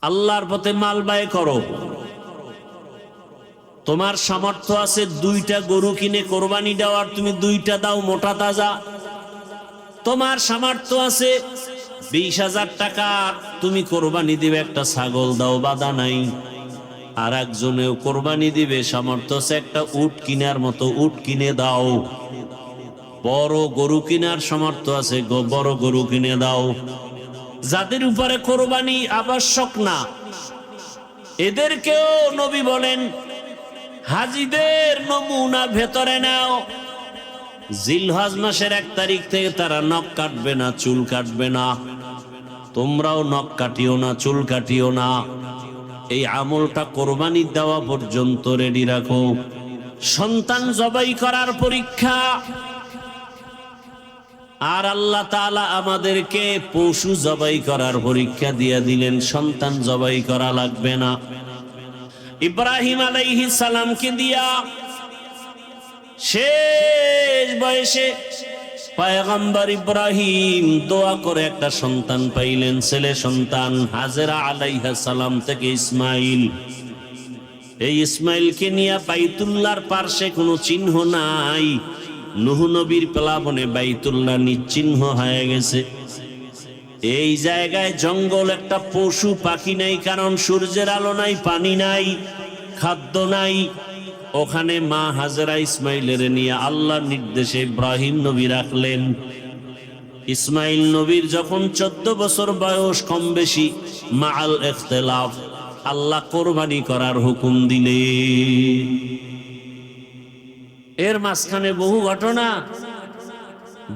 আল্লাহর পথে মাল ব্যয় করো। তোমার সামর্থ্য আছে 2টা গরু কিনে কোরবানি দেওয়ার, তুমি 2টা দাও মোটা তাজা। তোমার সামর্থ্য আছে 20,000 টাকা, তুমি কোরবানি দিবে একটা ছাগল দাও, বাধা নাই। আর একজনেও কোরবানি দিবে, সামর্থ্য আছে একটা উট কিনার মতো, উট কিনে দাও। বড় গরু কিনার সামর্থ্য আছে, বড় গরু কিনে দাও। যাদের উপরে কোরবানি আবশ্যক না, এদেরকেও নবী বলেন হাজীদের নমুনা ভেতরে নাও। জিলহজ মাসের 1 তারিখ থেকে তারা নখ কাটবে না, চুল কাটবে না। তোমরাও নখ কাটিও না, চুল কাটিও না। এই আমলটা কোরবানি দেওয়া পর্যন্ত রেডি রাখো। সন্তান জবাই করার পরীক্ষা। আর আল্লাহ তাআলা আমাদেরকে পশু জবাই করার পরীক্ষা দিয়ে দিলেন, সন্তান জবাই করা লাগবে না। ইব্রাহিম আলাইহিস সালামকে দিয়া শেষ বয়সে পয়গম্বর ইব্রাহিম দোয়া করে একটা সন্তান পাইলেন, ছেলে সন্তান। হাজেরা আলাইহিস সালাম থেকে ইসমাইল। এই ইসমাইলকে নিয়ে বাইতুল্লাহর পার্শ্বে কোনো চিহ্ন নাই। নূহ নবীর প্লাবনে বাইতুল্লাহ নিশ্চিহ্ন হয়ে গেছে। এই জায়গায় জঙ্গল, একটা পশু পাখি নাই, কারণ সূর্যের আলো নাই, পানি নাই, খাদ্য নাই। ওখানে মা হাজেরা ইসমাইলের নিয়ে আল্লাহর নির্দেশে ইব্রাহিম নবী রাখলেন। ইসমাইল নবীর যখন 14 বছর বয়স, কম বেশি মাআল ইখতিলাফ, আল্লাহ কোরবানি করার হুকুম দিলেন। এর মাঝখানে বহু ঘটনা।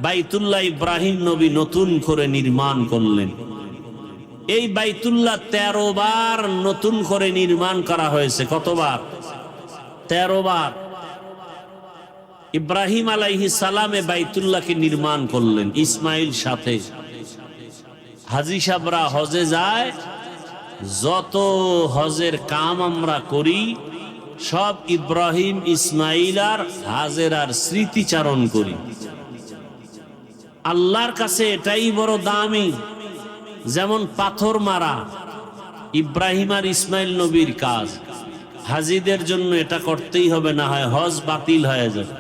বাইতুল্লাহ ইব্রাহিম নবী নতুন করে নির্মাণ করলেন। এই বাইতুল্লাহ 13 বার নতুন করে নির্মাণ করা হয়েছে। কতবার? 13 বার। ইব্রাহিম আলাইহিস সালামে বাইতুল্লাহকে নির্মাণ করলেন ইসমাইল সাথে। হাজী সাহেবরা হজে যায়, যত হজের কাম আমরা করি সব ইব্রাহিম, ইসমাইল আর হাজেরার স্মৃতিচারণ করি। আল্লাহর কাছে এটাই বড় দামি। যেমন পাথর মারা ইব্রাহিম আর ইসমাইল নবীর কাজ, হাজীদের জন্য এটা করতেই হবে, না হয় হজ বাতিল হয়ে যায়।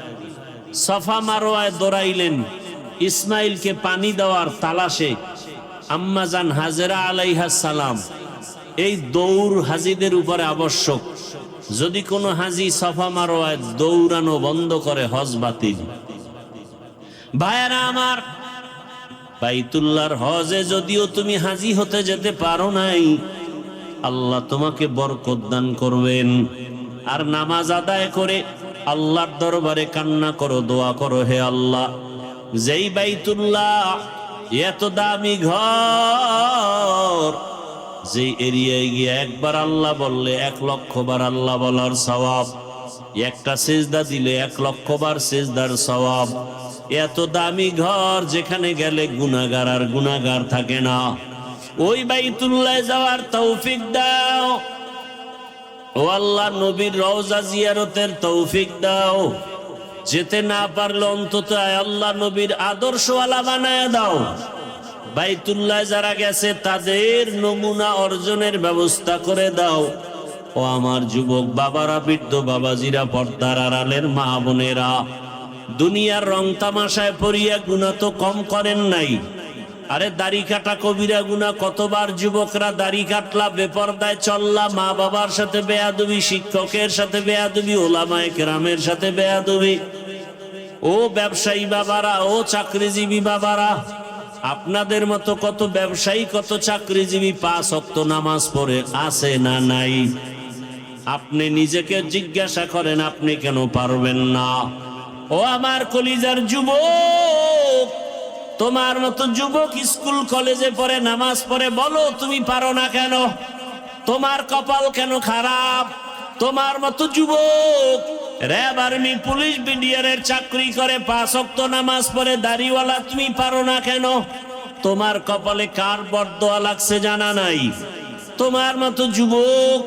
সফা মারোয়ায় দৌড়াইলেন ইসমাইলকে পানি দেওয়ার তালাশে আম্মাজান হাজেরা আলাইহিস সালাম। এই দৌড় হাজীদের উপরে আবশ্যক। যদি কোনো হাজী সফা মারোয়ায় দৌড়ানো বন্ধ করে, হজ বাতিল। ভাইয়ারা আমার, বাইতুল্লাহর হজে যদিও তুমি হাজী হতে যেতে পারো নাই, আল্লাহ তোমাকে বরকত দান করবেন। আর নামাজ আদায় করে আল্লাহর দরবারে কান্না করো, দোয়া করো, হে আল্লাহ, যেই বাইতুল্লাহ এত দামি ঘর, যেই এরিয়ায় গিয়ে একবার আল্লাহ বললে 1 লক্ষ বার আল্লাহ বলার সওয়াব, একটা সিজদা দিলে 1 লক্ষ বার সিজদার সওয়াব। এত দামি ঘর, যেখানে গেলে গুনাহগার আর গুনাহগার থাকে না। ওই বাইতুল্লাহ যাওয়ার তৌফিক দাও ও আল্লাহ, নবীর রওজা জিয়ারতের তৌফিক দাও। যেতে না পারলে অন্তত আয় আল্লাহ নবীর আদর্শওয়ালা বানায় দাও। বাইতুল্লাহ যারা গেছে তাদের নমুনা অর্জনের ব্যবস্থা করে দাও। ও আমার যুবক বাবারা, বৃদ্ধ বাবাজিরা, পর্দার আড়ালের মা বোনেরা, দুনিয়ার রং তামাশায় পড়িয়া গুনাহ তো কম করেন নাই। আরে দাড়ি কাটা কবিরা গুনাহ। কতবার যুবকরা দাড়ি কাটলা, বেপরদায় চললা, মা বাবার সাথে বেয়াদবি, শিক্ষকের সাথে বেয়াদবি, ওলামায়ে কেরামের সাথে বেয়াদবি। ও ব্যবসায়ী বাবারা, ও চাকরিজীবী বাবারা, আপনাদের মতো কত ব্যবসায়ী, কত চাকরিজীবী 5 ওয়াক্ত নামাজ পড়ে আছে না নাই? আপনি নিজেকে জিজ্ঞাসা করেন, আপনি কেন পারবেন না? ও আমার কলিজার যুবক, তোমার মতো যুবক স্কুল কলেজে পড়ে, নামাজ পড়ে, বলো তুমি পারো না কেন? তোমার কপাল কেন খারাপ? তোমার মতো যুবক র‍্যাব, আর্মি, পুলিশ, বিডিআরের চাকরি করে, 5 ওয়াক্ত নামাজ পড়ে, দাড়িওয়ালা, তুমি পারো না কেন? তোমার কপালে কার বরদোয়া লাগছে জানা নাই? তোমার মতো যুবক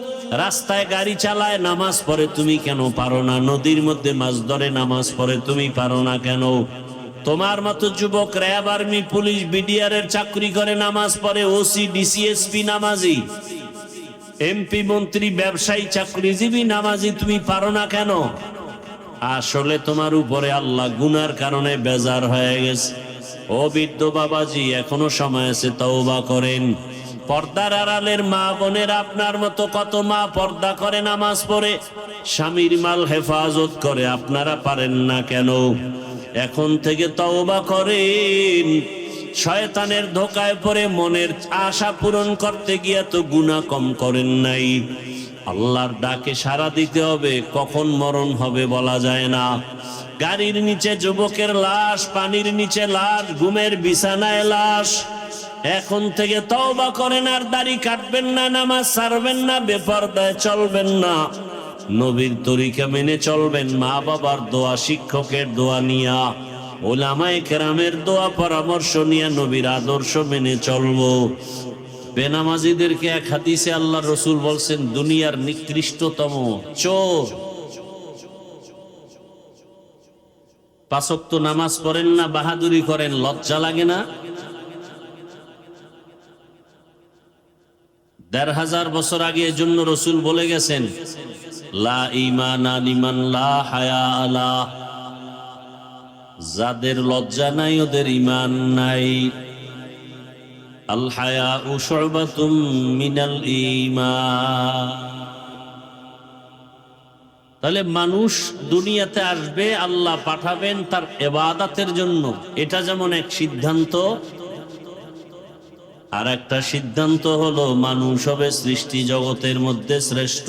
রাস্তায় গাড়ি চালায়, নামাজ পড়ে, তুমি কেন পারো না? নদীর মধ্যে মাছ ধরে, নামাজ পড়ে, তুমি পারো না কেন? তোমার মতো যুবক র‍্যাব, আর্মি, পুলিশ, বিডিআরের চাকরি করে, নামাজ পড়ে, ওসি, ডিসি, এসপি নামাজি, এমপি, মন্ত্রী, ব্যবসায়ী, চাকরিজীবী, নামাজি তুমি পারো না কেন? আসলে তোমার উপরে আল্লাহ গুনার কারণে বেজার হয়ে গেছে। ও বৃদ্ধ বাবাজি, এখনো সময় আছে, তওবা করেন। পর্দার আড়ালের মা বোনের, আপনার মতো কত মা পর্দা করে, নামাজ পড়ে, স্বামীর মাল হেফাজত করে, আপনারা পারেন না কেন? এখন থেকে তওবা করেন। শয়তানের ধোকায় পড়ে মনের আশা পূরণ করতে গিয়ে তো গুনাহ কম করেন নাই। আল্লাহর ডাকে সাড়া দিতে হবে, কখন মরণ হবে বলা যায় না। গাড়ির নিচে যুবকের লাশ, পানির নিচে লাশ, ঘুমের বিছানায় লাশ। এখন থেকে তওবা করেন, আর দাড়ি কাটবেন না, নামাজ ছাড়বেন না, বেপরদায় চলবেন না, নবীর তরিকা মেনে চলবেন, মা বাবার দোয়া, শিক্ষকের দোয়া নিয়া, ওলামায়ে কেরামের দোয়া পরামর্শ নিয়ে নবীর আদর্শ মেনে চলবো। বেনামাজিদেরকে এক হাদিসে আল্লাহ রসুল বলছেন দুনিয়ার নিকৃষ্টতম চোর। 5 ওয়াক্ত নামাজ পড়েন না, বাহাদুরি করেন, লজ্জা লাগে না? 1500 বছর আগে এজন্য রসুল বলে গেছেন, লা ঈমানা লিমান লা হায়া আলা, যাদের লজ্জা নাই ওদের ঈমান নাই। আল হায়াউ শু'বাতুম মিনাল ঈমান। তাহলে মানুষ দুনিয়াতে আসবে, আল্লাহ পাঠাবেন তার ইবাদতের জন্য, এটা যেমন এক সিদ্ধান্ত। আর একটা সিদ্ধান্ত হলো মানুষ হবে সৃষ্টি জগতের মধ্যে শ্রেষ্ঠ।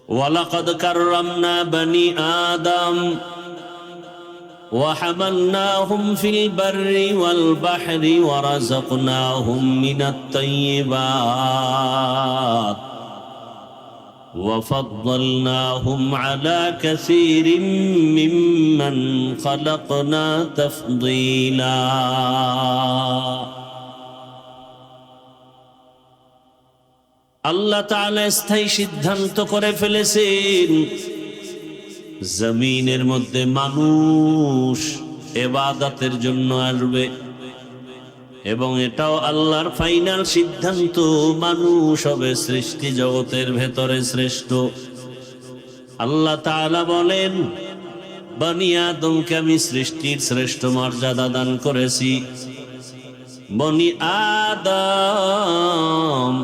ওয়ালাকাদ কাররামনা বনি আদম وحملناهم في البر والبحر ورزقناهم من الطيبات وفضلناهم على كثير ممن خلقنا تفضيلا। আল্লাহ তাআলা স্থায়ী সিদ্ধান্ত করে ফেলেছেন, জমিনের মধ্যে মানুষ ইবাদতের জন্য আসবে, এবং এটাও আল্লাহর ফাইনাল সিদ্ধান্ত, মানুষ হবে সৃষ্টি জগতের ভেতরে শ্রেষ্ঠ। আল্লাহ তাআলা বলেন, বনি আদমকে আমি সৃষ্টির শ্রেষ্ঠ মর্যাদা দান করেছি। বনি আদম,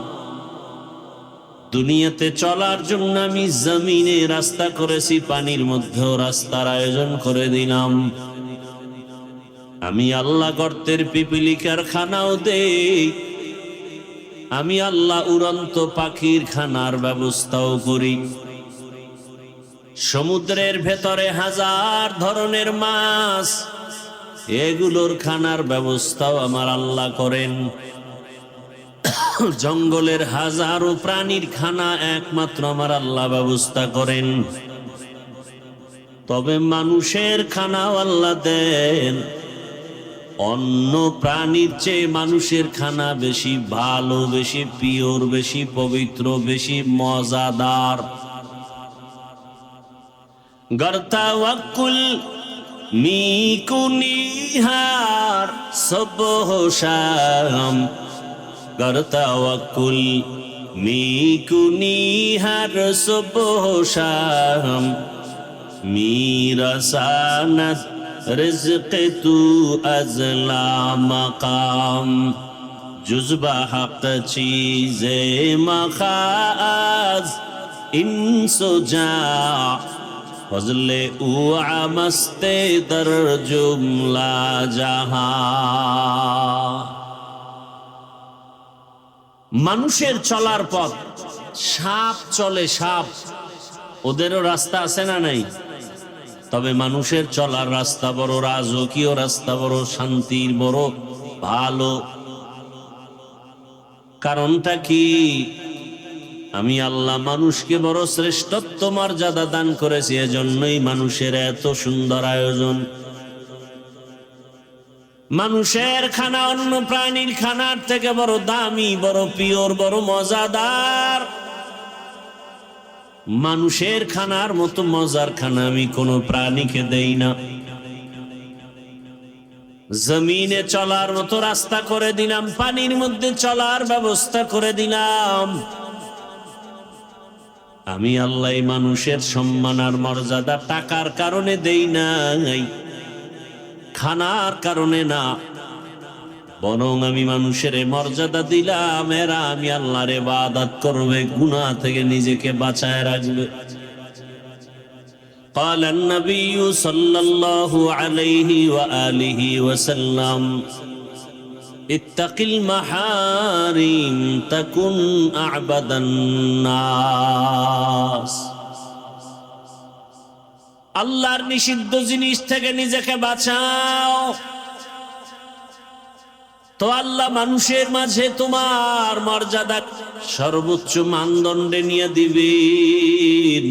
দুনিয়াতে চলার জন্য আমি জমিনে রাস্তা করেছি, পানির মধ্যেও রাস্তার আয়োজন করে দিলাম। আমি আল্লাহ গর্তের পিপিলিকার খানাও দেই, আমি আল্লাহ উড়ন্ত পাখির খানার ব্যবস্থাও করি। সমুদ্রের ভেতরে 1000 ধরনের মাছ, এগুলোর খানার ব্যবস্থাও আমার আল্লাহ করেন। জঙ্গলের 1000 প্রাণীর খানা একমাত্র আমার আল্লাহ ব্যবস্থা করেন। তবে মানুষের খানাও আল্লাহ দেন। অন্য প্রাণীর চেয়ে মানুষের খানা বেশি ভালো, বেশি পিওর, বেশি পবিত্র, বেশি মজাদার। গর্তাওয়াক্কুল মিকুনিহার সবহ শাম, গর্তাওয়াক্কুল মিকুনিহার সবহ শাম, মিরাসানাত রিজক তু আজলা মাকাম, জুজবা হক চীজে মখাজ ইনসুজা, ফজলে উ আমস্তে দর জুমলা জাহান। মানুষের চলার পথ, সাপ চলে, সাপ, ওদেরও রাস্তা আছে না নাই? তবে মানুষের চলার রাস্তা বড় রাজকীয় রাস্তা, বড় শান্তির, বড় ভালো। কারণটা কি? আমি আল্লাহ মানুষকে বড় শ্রেষ্ঠত্ব মর্যাদা দান করেছি, এজন্যই মানুষের এত সুন্দর আয়োজন। মানুষের খানা অন্য প্রাণীর খানার থেকে বড় দামি, বড় পিওর, বড় মজাদার। মানুষের খানার মতো মজার খানা আমি কোনো প্রাণীকে দেই না। জমিনে চলার মতো রাস্তা করে দিলাম, পানির মধ্যে চলার ব্যবস্থা করে দিলাম। আমি আল্লাহ মানুষের সম্মান আর মর্যাদা টাকার কারণে দেই নাই, খানার কারণে না, বরং আমি মানুষের মর্যাদা দিলাম এরা আমি আল্লাহর ইবাদত করবে, গুনাহ থেকে নিজেকে বাঁচায় রাখবে। قال النبي صلى الله عليه وآله وسلم اتق المحارم تكن أعبد الناس। আল্লাহর নিষিদ্ধ জিনিস থেকে নিজেকে বাঁচাও, তো আল্লাহ মানুষের মাঝে তোমার মর্যাদা সর্বোচ্চ মানদণ্ডে নিয়ে দিবেন।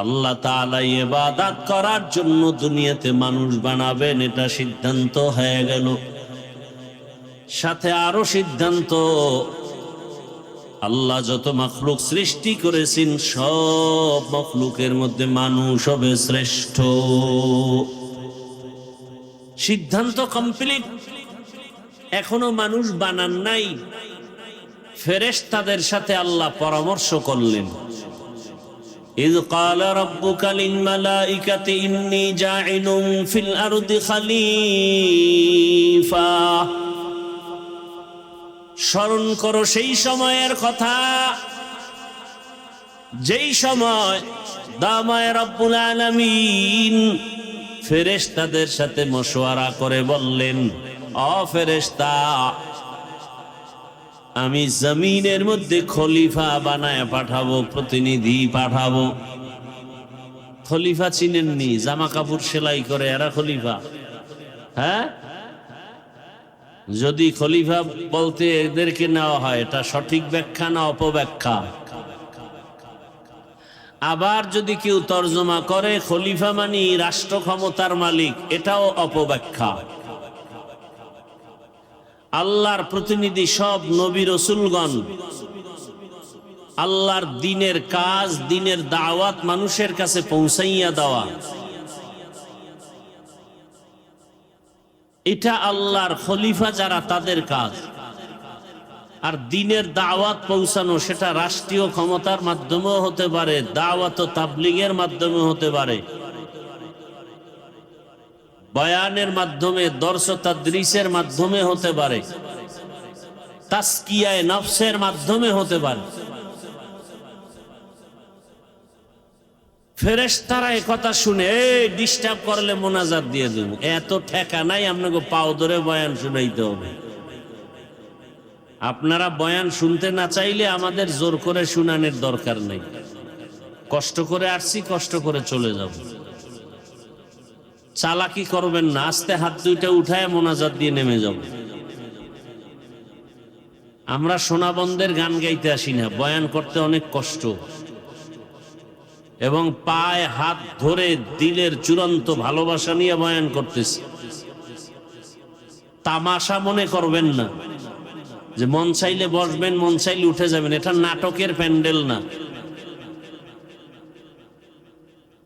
আল্লাহ তাআলা ইবাদত করার জন্য দুনিয়াতে মানুষ বানাবেন, এটা সিদ্ধান্ত হয়ে গেল। সাথে আরো সিদ্ধান্ত, আল্লাহ যত মাখলুক সৃষ্টি করেছেন সব মাখলুকের মধ্যে মানুষ হবে শ্রেষ্ঠ। সিদ্ধান্ত কমপ্লিট। এখনো মানুষ বানান নাই, ফেরেশতাদের সাথে আল্লাহ পরামর্শ করলেন। إذ قال ربك للملائكة إني جاعل في الأرض خليفة। স্মরণ করো সেই সময়ের কথা, যেই সময় দামায়ে রব্বুল আলামিন ফেরেশতাদের সাথে মশওয়ারা করে বললেন, ও ফেরেশতা, আমি জমিনের মধ্যে খলিফা বানায় পাঠাবো, প্রতিনিধি পাঠাবো। খলিফা চিনেননি? জামা কাপড় সেলাই করে এরা খলিফা? হ্যাঁ, যদি খলিফা বলতে এদেরকে নেওয়া হয়, এটা সঠিক ব্যাখ্যা না অপব্যাখ্যা? আবার যদি কেউ তর্জমা করে খলিফা মানে রাষ্ট্র ক্ষমতার মালিক, এটাও অপব্যাখ্যা। আল্লাহর প্রতিনিধি সব নবী রাসূলগণ, আল্লাহর দ্বীনের কাজ, দ্বীনের দাওয়াত মানুষের কাছে পৌঁছাইয়া দেওয়া, এটা আল্লাহর খলিফা যারা তাদের কাজ। আর দ্বীনের দাওয়াত পৌঁছানো সেটা রাষ্ট্রীয় ক্ষমতার মাধ্যমেও হতে পারে, দাওয়াত ও তাবলীগের মাধ্যমে হতে পারে, বয়ানের মাধ্যমে, দর্স তাদরিসের মাধ্যমে হতে পারে, তাসকিয়ায়ে নফসের মাধ্যমে হতে পারে। ফেরেশতারা এই কথা শুনে ডিস্টার্ব করলে মোনাজাত দিয়ে দেব, এত ঠেকা নাই আপনাকে পাও ধরে বয়ান শুনাইতে হবে। আপনারা বয়ান শুনতে না চাইলে আমাদের জোর করে শুনানোর দরকার নেই। কষ্ট করে আসছি, কষ্ট করে চলে যাব। চালাকি করবেন না, আস্তে হাত দুইটা উঠায় মোনাজাত দিয়ে নেমে যাব। আমরা সোনাবন্দের গান গাইতে আসি না, বয়ান করতে অনেক কষ্ট, এবং পায়ে হাত ধরে দিলের চূড়ান্ত ভালোবাসা নিয়ে বয়ান করতেছি। তামাশা মনে করবেন না যে মন চাইলে বসবেন, মন চাইলে উঠে যাবেন, এটা নাটকের প্যান্ডেল না।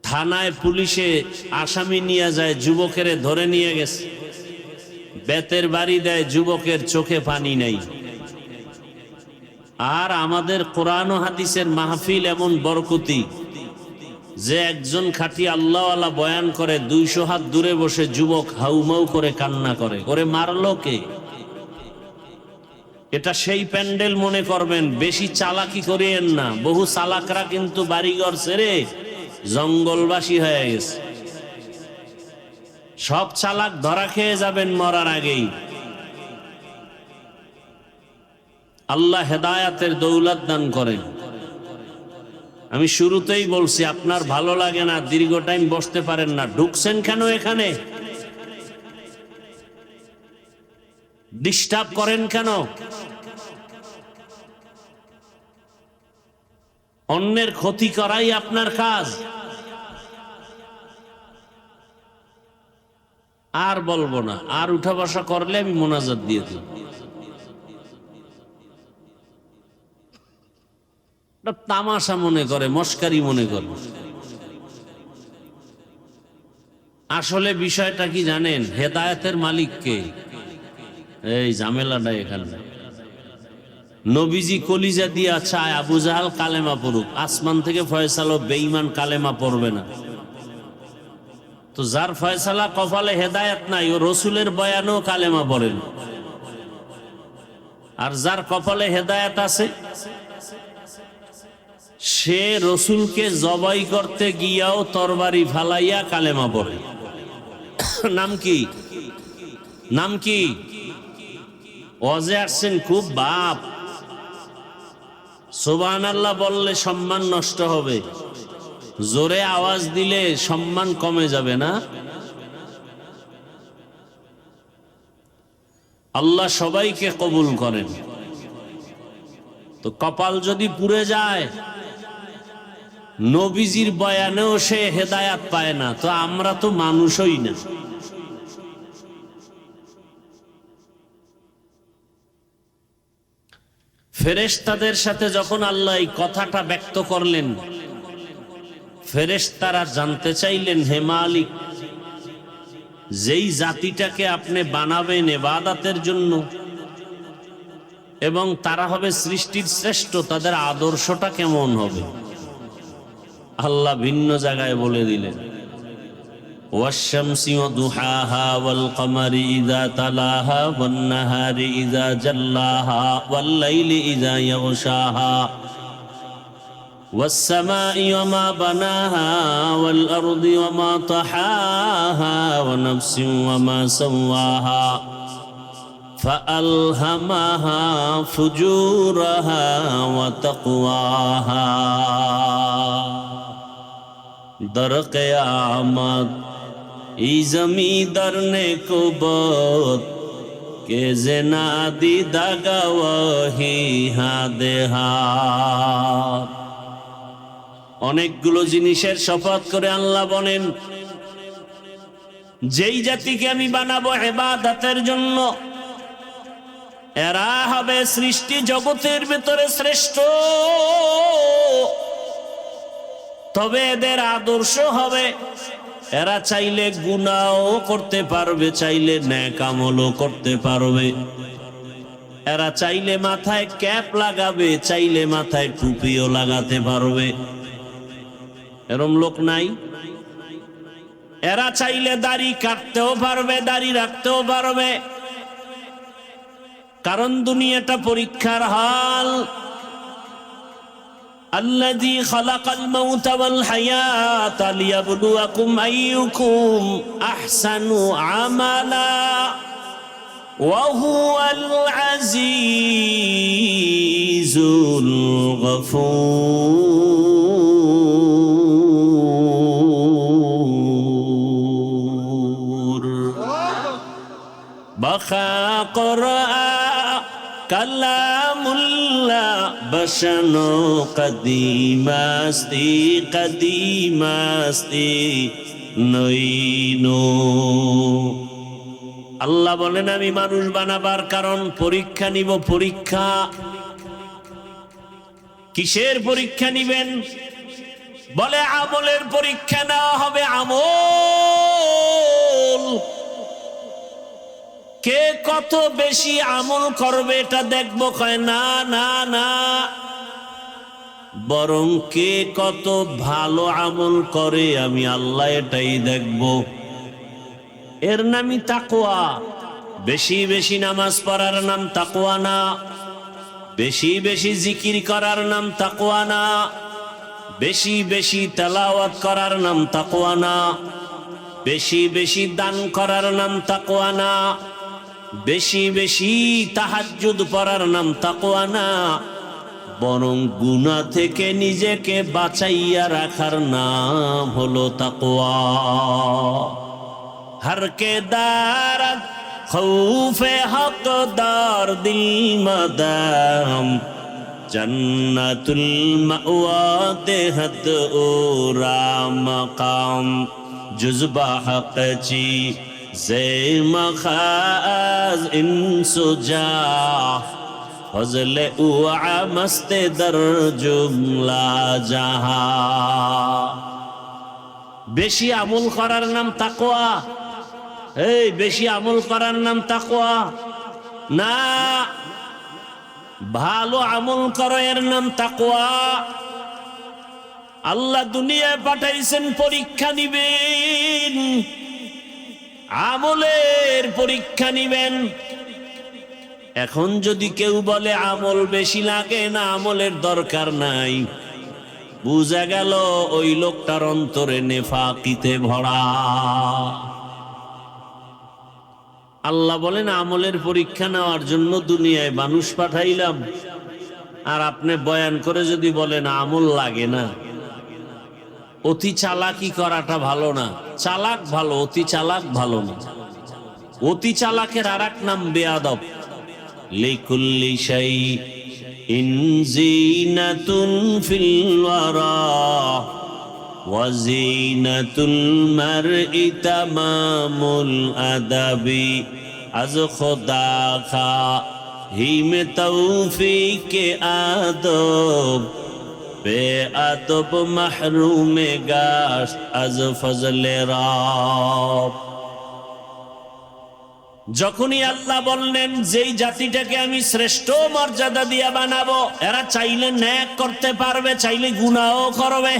থানায় পুলিশে আসামি নিয়ে যায়, যুবকের ধরে নিয়ে গেছে, বেতের বাড়ি দেয়, যুবকের চোখে পানি নাই। আর আমাদের কোরআন ও হাদিসের মাহফিল এমন বরকতি যে একজন খাঁটি আল্লাহওয়ালা বয়ান করে, 200 হাত দূরে বসে যুবক হাউমাউ করে কান্না করে, ওরে মারলো কে? এটা সেই প্যান্ডেল মনে করবেন, বেশি চালাকি করিয়েন না। বহু চালাকরা কিন্তু বাড়িঘর ছেড়ে জঙ্গলবাসী হয়ে গেছে। সব চালাক ধরা খেয়ে যাবেন মরার আগেই। আল্লাহ হেদায়াতের দৌলত দান করেন। আমি শুরুতেই বলছি, আপনার ভালো লাগে না, দীর্ঘ টাইম বসতে পারেন না, ঢুকছেন কেন এখানে? ডিস্টার্ব করেন কেন? অন্যের ক্ষতি করাই আপনার কাজ। আর বলবো না, আর উঠা বসা করলে আমি মোনাজাত দিয়ে দিই। তামাশা মনে করে, মস্কারি মনে করে। আসলে বিষয়টা কি জানেন? হেদায়েতের মালিক কে? এই ঝামেলাটা এখানে। নবীজি কলিজা দিয়া চায় আবু জাহাল কালেমা পড়ুক, আসমান থেকে ফয়সালা বেঈমান কালেমা পড়বে না। তো যার ফয়সালা কপালে হেদায়েত নাই, ও রসুলের বয়ানেও কালেমা পড়েন। আর যার কপালে হেদায়েত আছে, সে রসুলকে জবাই করতে গিয়াও তরবারি ফালাইয়া কালেমা পড়ে। নাম কি? নাম কি? ওয়াজে আসছেন খুব বাপ, সুবহানাল্লাহ বললে সম্মান নষ্ট হবে, জোরে আওয়াজ দিলে সম্মান কমে যাবে না? আল্লাহ সবাইকে কবুল করেন। তো কপাল যদি পুড়ে যায়, নবীজির বয়ানেও সে হেদায়াত পায় না, তো আমরা তো মানুষই না। ফেরেশতাদের সাথে যখন আল্লাহ এই কথাটা ব্যক্ত করলেন, ফেরেশতারা জানতে চাইলেন, হে মালিক, যেই জাতিটাকে আপনি বানাবেন ইবাদতের জন্য এবং তারা হবে সৃষ্টির শ্রেষ্ঠ, তাদের আদর্শটা কেমন হবে? আল্লাহ ভিন্ন জায়গায় বলে দিলেন, ওয়াশ-শামসি ওয়া দুহাহা ওয়াল কমারি ইযা তালাহা ওয়ান নাহারি ইযা জাল্লাহা ওয়াল লাইলি ইযা ইয়াগশাহা ওয়াস সামাই ওয়া মা বানাহা ওয়াল আরদি ওয়া মা তাহাহা ওয়া নাফসিন ওয়া মা সাওয়াহা ফাআলহামাহা ফুজুরাহা ওয়া তাকওয়াহা। দর কিয়ামত এই জমিদার নে কুবত কে জেনা দি দাগাওয়াহি হাদেহা। অনেকগুলো জিনিসের শপথ করে আল্লাহ বলেন, যেই জাতিকে আমি বানাবো ইবাদতের জন্য, এরা হবে সৃষ্টি জগতের ভিতরে শ্রেষ্ঠ, তবে এদের আদর্শ হবে, এরা চাইলে গুনাহও করতে পারবে, চাইলে নেক আমলও করতে পারবে। এরা চাইলে মাথায় ক্যাপ লাগাবে, চাইলে মাথায় টুপিও লাগাতে পারবে। এরম লোক নাই? এরা চাইলে দাড়ি কাটতেও পারবে, দাড়ি রাখতেও পারবে। কারণ দুনিয়াটা পরীক্ষার হাল। الذي خلق الموت والحياة ليبلوكم أيكم أحسن عملا وهو العزيز الغفور بخا قرآن কালামুল্লাহ বসানো কদিমাস্তি কদিমাস্তি নইনো। আল্লাহ বলেন, আমি মানুষ বানাবার কারণ পরীক্ষা নিব। পরীক্ষা কিসের পরীক্ষা নিবেন? বলে আমলের পরীক্ষা নেওয়া হবে। আমল কে কত বেশি আমল করবে এটা দেখবো। কয় না না না, বরং কে কত ভালো আমল করে আমি আল্লাহ এটাই দেখব। এর নামই তাকওয়া। বেশি বেশি নামাজ পড়ার নাম তাকওয়া না, বেশি বেশি জিকির করার নাম তাকওয়া না, বেশি বেশি তেলাওয়াত করার নাম তাকওয়া না, বেশি বেশি দান করার নাম তাকওয়া না, বেশি বেশি তাহাজ্জুদ পড়ার নাম তাকওয়া না, বরং গুনাহ থেকে নিজেকে বাঁচাইয়া রাখার নাম হলো তাকওয়া। হর কে দারত খৌফে হকদার দিল মাদাম জন্নতুল মাওয়া দেহত ওরা মকাম জুজবা হক চি জে মখাজ ইনসুজা ফজলে উআ মস্তে দর জুমলা জাহা। বেশি আমল করার নাম তাকওয়া? এই বেশি আমল করার নাম তাকওয়া না, ভালো আমল করো এর নাম তাকওয়া। আল্লাহ দুনিয়ায় পাঠাইছেন পরীক্ষা নিবেন, আমলের পরীক্ষা নিবেন। এখন যদি কেউ বলে আমল বেশি লাগে না, আমলের দরকার নাই, বুঝা গেল ওই লোকটার অন্তরে নেফাকিতে ভরা। আল্লাহ বলেন আমলের পরীক্ষা নেওয়ার জন্য দুনিয়ায় মানুষ পাঠাইলাম, আর আপনি বয়ান করে যদি বলেন আমল লাগে না। অতি চালাকি করাটা ভালো না, চালাক ভালো, অতি চালাক ভালো না। অতি চালাকের আর এক নাম বেয়াদব। লিকুল্লি শাইইন যিনাতুন ফিল ওয়ারা ওয়া যিনাতুল মারই তামামুল আদাবি। আজ খোদা খা হিমে তৌফিকে আদব, বেআদব মাহরুমে গাশ আজ ফজলে রব। যখনই আল্লাহ বললেন যেই জাতিটাকে আমি শ্রেষ্ঠ মর্যাদা দিয়া বানাবো, এরা চাইলে নেক করতে পারবে, চাইলে গুনাহও করবে।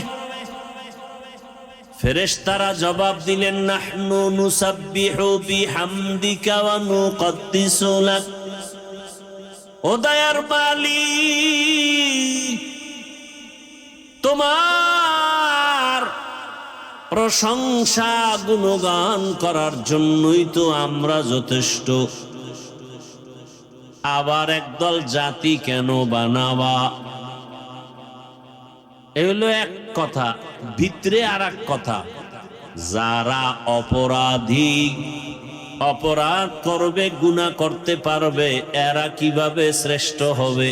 ফেরেশতারা জবাব দিলেন নাহনু নুসাব্বিহু বিহামদিকা ওয়া নুকদ্দিসু লাক। ও দয়ার মালিক, তোমার প্রশংসা গুণগান করার জন্যই তো আমরা যথেষ্ট, আবার একদল জাতি কেন বানাবা? এই হলো এক কথা, ভিতরে আর এক কথা। যারা অপরাধী, অপরাধ করবে, গুনাহ করতে পারবে, এরা কিভাবে শ্রেষ্ঠ হবে?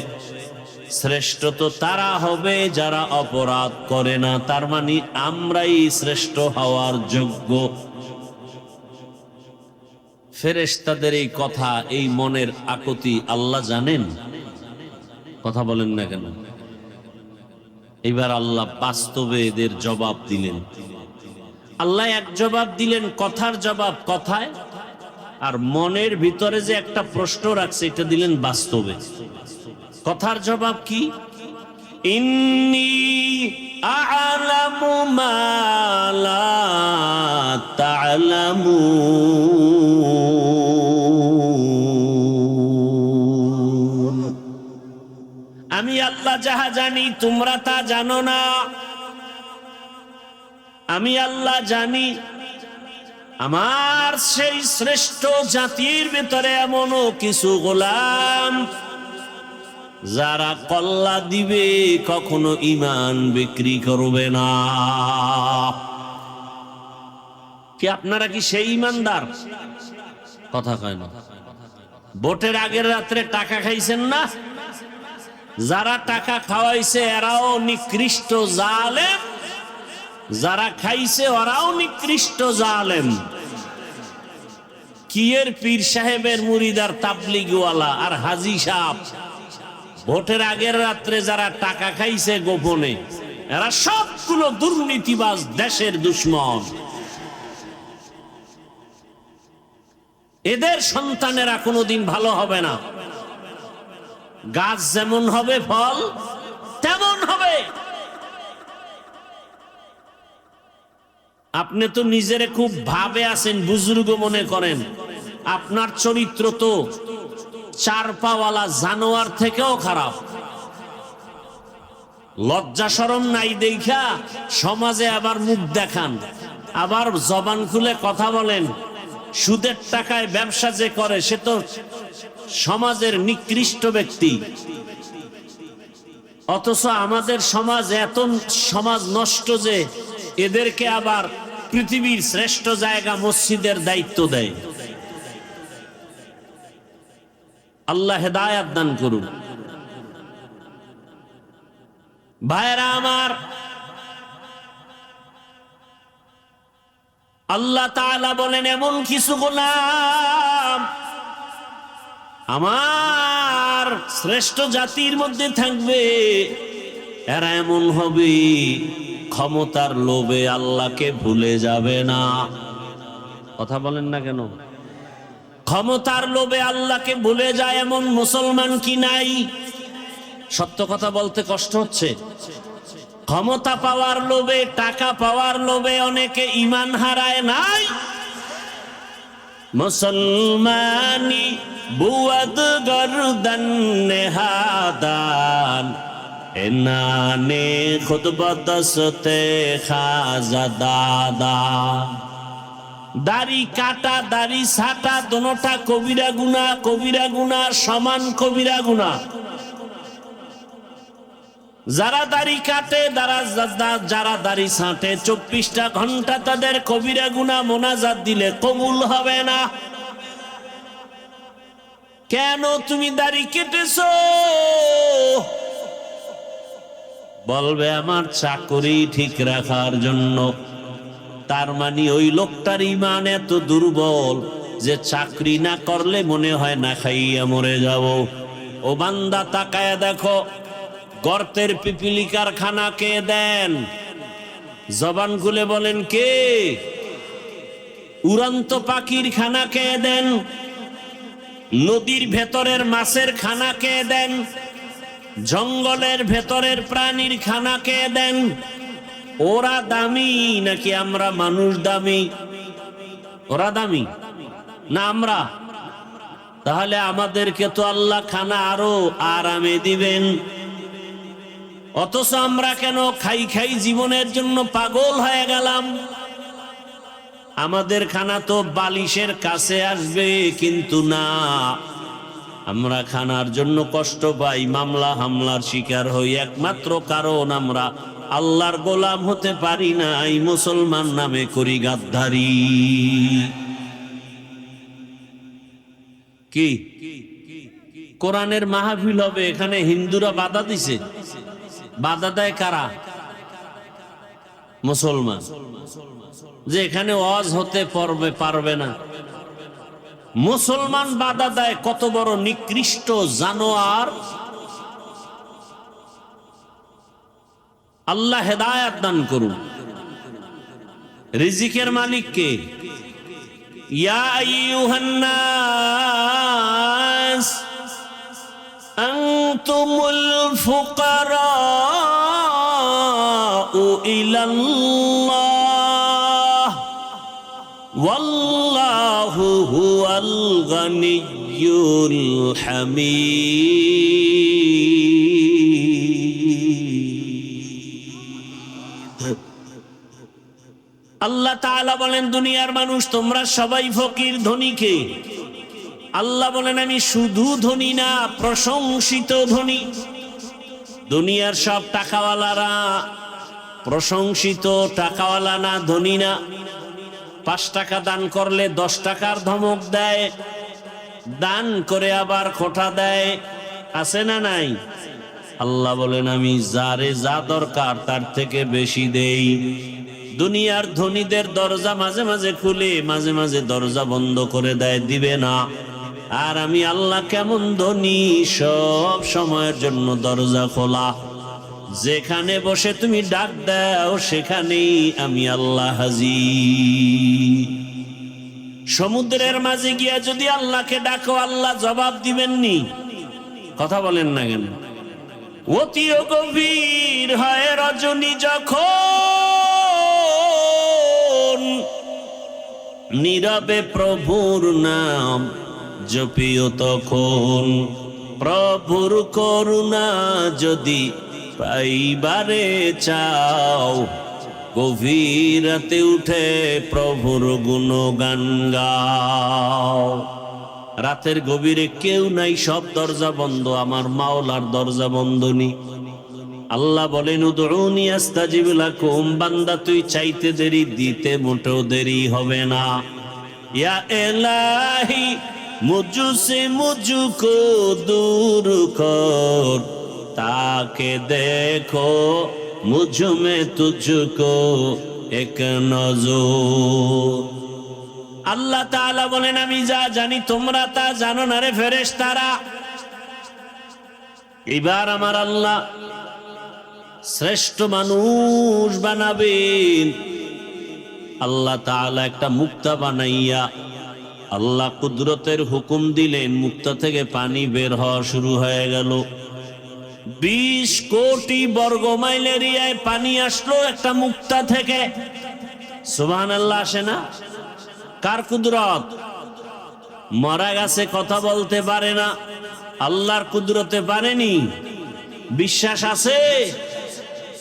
শ্রেষ্ঠ তো তারা হবে যারা অপরাধ করে না। তার মানে আমরাই শ্রেষ্ঠ হওয়ার যোগ্য। ফেরেশতাদের এই কথা, এই মনের আকুতি আল্লাহ জানেন। কথা বলেন না কেন? এবার আল্লাহ বাস্তবে এদের জবাব দিলেন। আল্লাহ এক জবাব দিলেন, কথার জবাব কথায়, আর মনের ভিতরে যে একটা প্রশ্ন রাখছে এটা দিলেন বাস্তবে। কথার জবাব কি? ইন্নী আ'লামু মা লা তা'লামুন। আমি আল্লাহ যাহা জানি তোমরা তা জানো না। আমি আল্লাহ জানি আমার সেই শ্রেষ্ঠ জাতির ভিতরে এমনও কিছু গোলাম যারা কল্লা দিবে, কখনো ঈমান বিক্রি করবে না। কি আপনারা কি সেই ঈমানদার? কথা কয় না। ভোটের আগের রাত্রে টাকা খাইছেন না? যারা টাকা খাওয়াইছে এরাও নিকৃষ্ট জালেম, যারা খাইছে ওরাও নিকৃষ্ট জালেম। কিয়ের পীর সাহেবের মুরিদার তাবলিগওয়ালা আর হাজি সাহেব ভোটের আগের রাত্রে যারা টাকা খাইছে গোপনে, এরা সবগুলো দুর্নীতিবাজ, দেশের দুশ্মন। এদের সন্তানেরা কোনোদিন ভালো হবে না। গাছ যেমন হবে ফল তেমন হবে। আপনি তো নিজেরে খুব ভাবে আছেন, বুজুর্গ মনে করেন। আপনার চরিত্র তো চার পাওয়ালা জানোয়ার থেকেও খারাপ। লজ্জা শরম নাই দেখা সমাজে আবার মুখ দেখান, আবার জবান খুলে কথা বলেন। সুদের টাকায় ব্যবসা যে করে সে তো সমাজের নিকৃষ্ট ব্যক্তি। অথচ আমাদের সমাজ এত সমাজ নষ্ট যে এদেরকে আবার পৃথিবীর শ্রেষ্ঠ জায়গা মসজিদের দায়িত্ব দেয়। আল্লাহ হেদায়েত দান করুন। ভাইরা আমার, আল্লাহ তাআলা বলেন এমন কিছু গোলাম আমার শ্রেষ্ঠ জাতির মধ্যে থাকবে, এরা এমন হবে ক্ষমতার লোভে আল্লাহকে ভুলে যাবে না। কথা বলেন না কেন? ক্ষমতার লোভে আল্লাহকে ভুলে যায় এমন মুসলমান কি নাই? সত্য কথা বলতে কষ্ট হচ্ছে। ক্ষমতা পাওয়ার লোভে, টাকা পাওয়ার লোভে অনেকে ঈমান হারায় নাই। মুসলমানি বুয়াদ গর্দন নেহাদান এনানে খুতবত সতে খাজা দাদা। দাড়ি কাটা দাড়ি ছাটা দোনোটা কবিরা গুনাহ, কবিরা গুনাহ সমান কবিরা গুনাহ। যারা দাড়ি কাটে, যারা দাড়ি ছাঁটে, 24টা ঘন্টা তাদের কবিরা গুনাহ মোনাজাত দিলে কবুল হবে না। কেন তুমি দাড়ি কেটেছো? বলবে আমার চাকরি ঠিক রাখার জন্য। তার মানে ওই লোকটার ঈমান এত দুর্বল যে চাকরি না করলে মনে হয় না খাইয়া মরে যাব। ও বান্দা তাকায়া দেখো, গর্তের পিপিলিকার খানা কে দেন? জবান খুলে বলেন কে? উড়ন্ত পাখির খানা কে দেন? নদীর ভেতরের মাছের খানা কে দেন? জঙ্গলের ভেতরের প্রাণীর খানা কে দেন? ওরা দামি নাকি আমরা মানুষ দামি? ওরা দামি না আমরা? তাহলে আমাদেরকে তো আল্লাহ খানা আরো আরামে দিবেন। অথচ আমরা কেন খাই খাই জীবনের জন্য পাগল হয়ে গেলাম? আমাদের খানা তো বালিশের কাছে আসবে, কিন্তু না, আমরা খানার জন্য কষ্ট পাই, মামলা হামলার শিকার হই। একমাত্র কারণ আমরা আল্লাহর গোলাম হতে পারি না, এই মুসলমান নামে করি গাদ্দারি। কি কোরআনের মাহফিল হবে, এখানে হিন্দুরা বাধা দিছে। বাধা দেয় কারা? মুসলমান। যে এখানে ওয়াজ হতে পারবে না, মুসলমান বাধা দেয়। কত বড় নিকৃষ্ট জানোয়ার! আল্লাহ হেদায়েত দান করুন। রিজিকের মালিক কে? ইয়া আইয়ুহান নাস আনতুমুল ফুকারাউ ইলাল্লাহ ওয়াল্লাহু হুয়াল গানিয়্যুল হামিদ। আল্লাহ তাআলা বলেন, দুনিয়ার মানুষ তোমরা সবাই ফকির, ধনী কে? আল্লাহ বলেন, আমি শুধু ধনী না, প্রশংসিত ধনী। দুনিয়ার সব টাকাওয়ালারা প্রশংসিত টাকাওয়ালা না, ধনী না। 5 টাকা দান করলে 10 টাকার ধমক দেয়, দান করে আবার খোঁটা দেয়। আছে না নাই? আল্লাহ বলেন, আমি যারে যা দরকার তার থেকে বেশি দেই। দুনিয়ার ধনীদের দরজা মাঝে মাঝে খুলে, মাঝে মাঝে দরজা বন্ধ করে দেয়, দিবে না। আর আমি আল্লাহ কেমন ধনী, সব সময়ের জন্য দরজা খোলা। যেখানে বসে তুমি ডাক দাও সেখানেই আমি আল্লাহ হাজির। সমুদ্রের মাঝে গিয়া যদি আল্লাহকে ডাকো, আল্লাহ জবাব দিবেননি? কথা বলেন না কেন? অতি গভীর হয় রজনী যখন, নীরবে প্রভুর নাম জপিও তখন। প্রভুর করুণা যদি পাইবারে চাও, গভীর রাতে উঠে প্রভুর গুণগান গাও। রাতের গভীরে কেউ নাই, সব দরজা বন্ধ, আমার মাওলার দরজা বন্ধ নি। আল্লাহ বলেন, উদউনি আস্তাজিব লাকুম। বান্দা তুই চাইতে দেরি, দিতে মোটেও দেরি হবে না। ইয়া ইলাহি মুঝসে মুঝকো দূর কর, তাকে দেখো মুঝ মে তুঝকো এক নজর। আল্লাহ তাআলা বলেন, আমি যা জানি তোমরা তা জানো না রে ফেরেশতারা। এবার আমার আল্লাহ শ্রেষ্ঠ মানুষ বানাবেন। আল্লাহ তাআলা একটা মুক্তা বানাইয়া আল্লাহ কুদরতের হুকুম দিলেন, মুক্তা থেকে পানি বের হওয়া শুরু হয়ে গেল। 20 কোটি বর্গ মাইল এরিয়ায় পানি আসলো একটা মুক্তা থেকে। সুবহানাল্লাহ আসে না? কার কুদরত? মরা গাছে কথা বলতে পারে না, আল্লাহর কুদরতে পারেনি। বিশ্বাস আছে?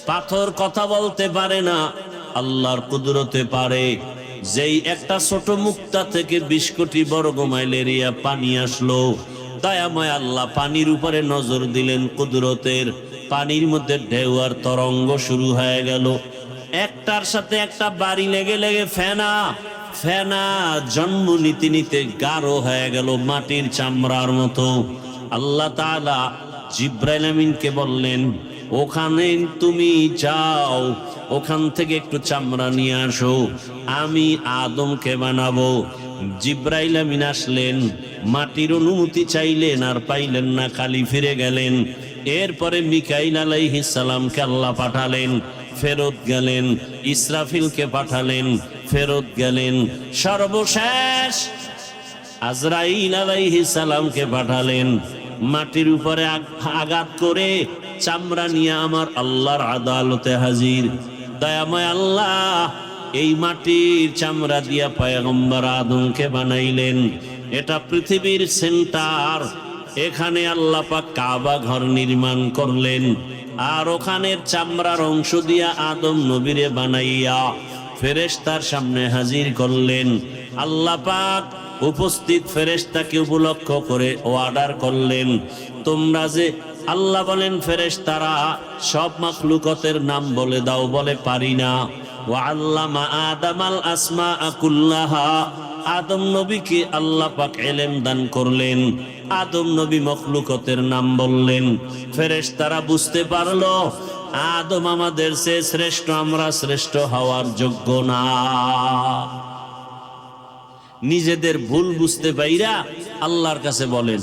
পাথর কথা বলতে পারে না, আল্লাহর কুদরতে পারে। যেই একটা ছোট মুক্তা থেকে 20 কোটি বর্গ মাইল এরিয়া পানি আসলো, দয়াময় আল্লাহ পানির উপরে নজর দিলেন কুদরতের। পানির মধ্যে ঢেউ আর তরঙ্গ শুরু হয়ে গেল। একটার সাথে একটা বাড়ি লেগে লেগে ফেনা ফেনা জন্ম নিতে নিতে গাঢ় হয়ে গেল, মাটির চামড়ার মতো। আল্লাহ তাআলা জিব্রাইল আমিনকে বললেন, ওখানে তুমি যাও, ওখান থেকে একটু চামড়া নিয়ে আসো, আমি আদমকে বানাবো। জিব্রাইল আমিন আসলেন, মাটির অনুমতি চাইলেন, আর পাইলেন না, খালি ফিরে গেলেন। এরপরে মিকাইল আলাইহিস সালামকে আল্লাহ পাঠালেন, ফেরত গেলেন। ইসরাফিলকে পাঠালেন, ফেরত গেলেন। সর্বশেষ আজরাইল আলাইহিস সালামকে পাঠালেন, মাটির উপরে আঘাত করে চামড়া নিয়ে আমার আল্লাহর আদালতে হাজির। দয়াময় আল্লাহ এই মাটির চামড়া দিয়া পয়গম্বর আদমকে বানাইলেন। এটা পৃথিবীর সেন্টার। এখানে আল্লাহ পাক কাবা ঘর নির্মাণ করলেন, আর ওখানের চামড়ার অংশ দিয়া আদম নবীরে বানাইয়া ফেরেশতার সামনে হাজির করলেন। আল্লাহ পাক উপস্থিত ফেরেশতাকে উপলক্ষ করে অর্ডার করলেন, তোমরা যে, আল্লাহ বলেন ফেরেশতারা সব মাখলুকাতের নাম বলে দাও, বলে পারি না। ওয়া আল্লামা আদামাল আসমাআ কুল্লাহা, আদম নবীকে আল্লাহ পাক ইলম দান করলেন। আদম নবী মাখলুকাতের নাম বললেন। ফেরেশতারা বুঝতে পারলো আদম আমাদের চেয়ে শ্রেষ্ঠ, আমরা শ্রেষ্ঠ হওয়ার যোগ্য না। নিজেদের ভুল বুঝতে পাইরা আল্লাহর কাছে বলেন,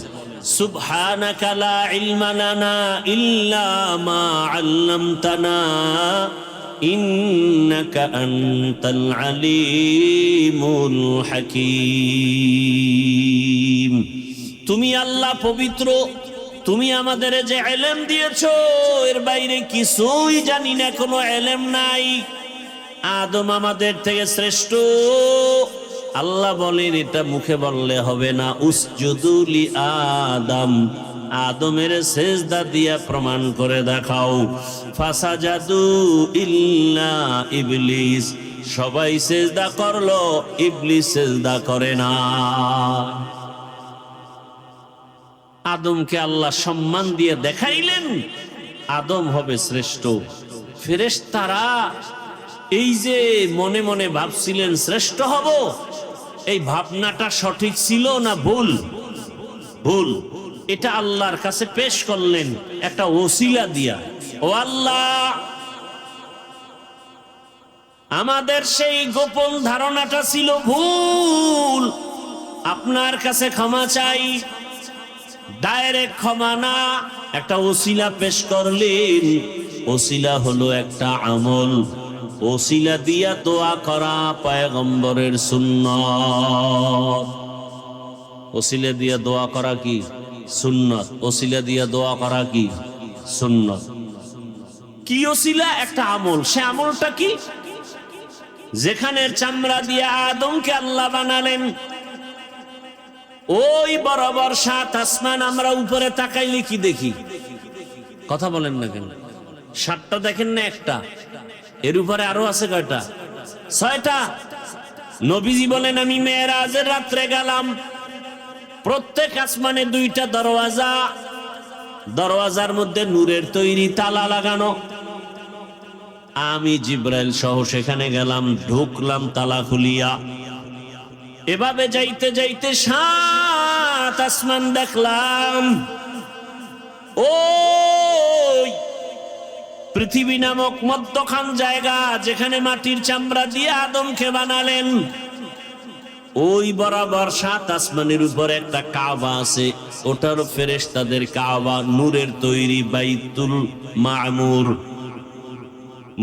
সুবহানাকা লা ইলমা লানা ইল্লা মা আল্লামতানা ইন্নাকা আনতাল আলিমুল হাকীম। তুমি আল্লাহ পবিত্র, তুমি আমাদের যে ইলম দিয়েছো এর বাইরে কিছুই জানি না, কোনো ইলম নাই। আদম আমাদের থেকে শ্রেষ্ঠ। আল্লাহ বলেন এটা মুখে বললে হবে না, উসজুদু লি আদম, আদমের সেজদা দিয়া প্রমাণ করে দেখাও। ফাসাজাদু ইল্লা ইবলিস, সবাই সেজদা করলো, ইবলিস সেজদা করে না। আদমকে আল্লাহ সম্মান দিয়ে দেখাইলেন আদম হবে শ্রেষ্ঠ। ফেরেশতারা এই যে মনে মনে ভাবছিলেন শ্রেষ্ঠ হব, এই ভাবনাটা সঠিক ছিল না ভুল? ভুল। এটা আল্লাহর কাছে পেশ করলেন একটা ওসিলা দিয়া। ও আল্লাহ, আমাদের সেই গোপন ধারণাটা ছিল ভুল, আপনার কাছে ক্ষমা চাই। ডাইরেক্ট ক্ষমা না, একটা ওসিলা পেশ করলেন। ওসিলা হলো একটা আমল, ওসিলা দিয়া দোয়া করা পয়গম্বরের সুন্নাত। ওসিলা দিয়া দোয়া করা কি সুন্নাত, ওসিলা দিয়া দোয়া করা কি সুন্নাত। কি ওসিলা? একটা আমল। সে আমলটা কি? যেখানে চামড়া দিয়া আদমকে আল্লাহ বানালেন, ওই বরাবর 7 আসমান আমরা উপরে তাকাইলে কি দেখি? কথা বলেন না কেন? 7টা দেখেন না একটা? এর উপরে আরো আছে কয়টা? 6টা। নবীজি বলেন আমি মেরাজের রাত্রে গেলাম, প্রত্যেক আসমানে 2টা দরওয়াজা, দরওয়াজার মধ্যে নূরের তৈরি তালা লাগানো। আমি জিব্রাইল সহ সেখানে গেলাম, ঢুকলাম তালা খুলিয়া। এভাবে যাইতে যাইতে 7 আসমান দেখলাম। ওই পৃথিবী নামক মধ্যখান জায়গা যেখানে মাটির চামড়া দিয়ে আদমকে বানালেন, ওই বরাবর 7 আসমানের উপর একটা কাবা আছে, ওটারও ফেরেশতাদের কাবা, নূরের তৈরি বাইতুল মামুর।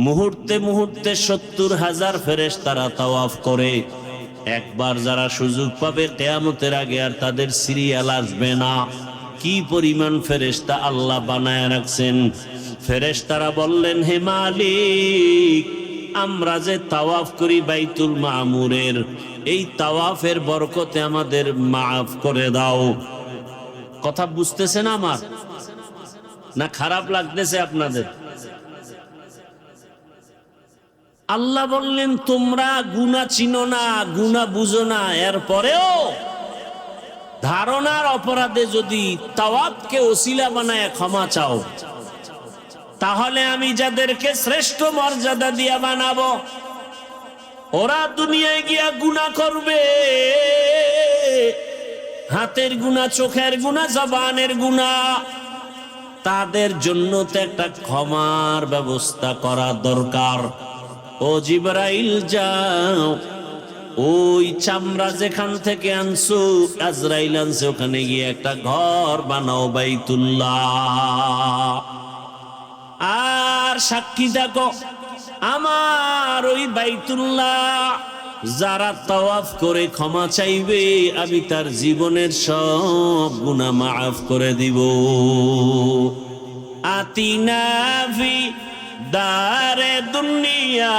মুহূর্তে মুহূর্তে 70,000 ফেরেশতারা তাওয়াফ করে। একবার যারা সুযোগ পাবে কিয়ামতের আগে আর তাদের সিরিয়াল আসবে না। কি পরিমাণ ফেরেশতা আল্লাহ বানায় রাখছেন। ফেরেশতারা বললেন, হে মালিক, আমরা যে তাওয়াফ করি বাইতুল মামুরের, এই তাওয়াফের বরকতে আমাদের মাফ করে দাও। কথা বুঝতেছেন আমার, না খারাপ লাগতেছে আপনাদের? আল্লাহ বললেন, তোমরা গুনাহ চিনো না, গুনাহ বুঝো না, এরপরেও ধারণার অপরাধে যদি তাওয়াফকে ওসিলা বানায় ক্ষমা চাও, তাহলে আমি যাদেরকে শ্রেষ্ঠ মর্যাদা দিয়া বানাবো, ওরা দুনিয়ায় গিয়া গুনাহ করবে, হাতের গুনাহ, চোখের গুনাহ, জবানের গুনাহ, তাদের জন্য তো একটা ক্ষমার ব্যবস্থা করা দরকার। ও জিবরাইল, যাও, ওই চামড়া যেখান থেকে আনছো, আজরাইল আনছে, ওখানে গিয়ে একটা ঘর বানাও বাইতুল্লাহ। আর সাক্ষী থাকো, আমার ওই বাইতুল্লাহ যারা তাওয়াফ করে ক্ষমা চাইবে, আমি তার জীবনের সব গুনাহ মাফ করে দিব। আতিনা ফি দারে দুনিয়া